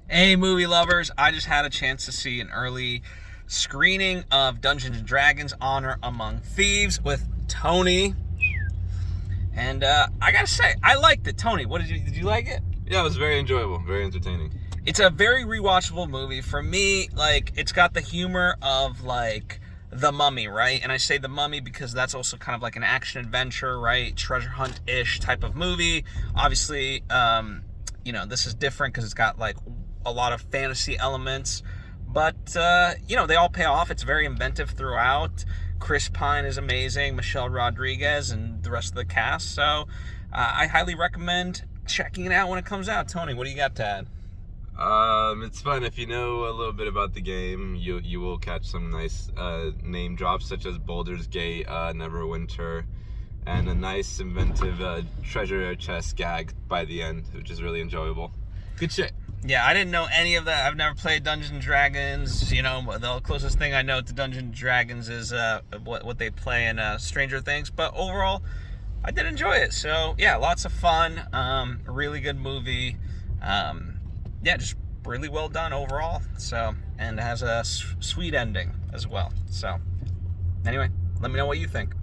Hey, movie lovers! I just had a chance to see an early screening of Dungeons and Dragons: Honor Among Thieves with Tony, and I gotta say, I liked it. Tony, did you like it? Yeah, it was very enjoyable, very entertaining. It's a very rewatchable movie for me. Like, it's got the humor of like The Mummy, right? And I say The Mummy because that's also kind of like an action adventure, right? Treasure hunt-ish type of movie. Obviously, this is different because it's got like a lot of fantasy elements, but they all pay off. It's very inventive throughout. Chris Pine is amazing, Michelle Rodriguez, and the rest of the cast. So I highly recommend checking it out when it comes out. Tony, what do you got to add? It's fun. If you know a little bit about the game, you will catch some nice name drops such as Baldur's Gate, Neverwinter, and a nice inventive treasure chest gag by the end, which is really enjoyable. Good shit. Yeah, I didn't know any of that. I've never played Dungeons and Dragons. The closest thing I know to Dungeons and Dragons is what they play in Stranger Things. But overall, I did enjoy it. So yeah, lots of fun. Really good movie. Just really well done overall. So, and it has a sweet ending as well. So anyway, let me know what you think.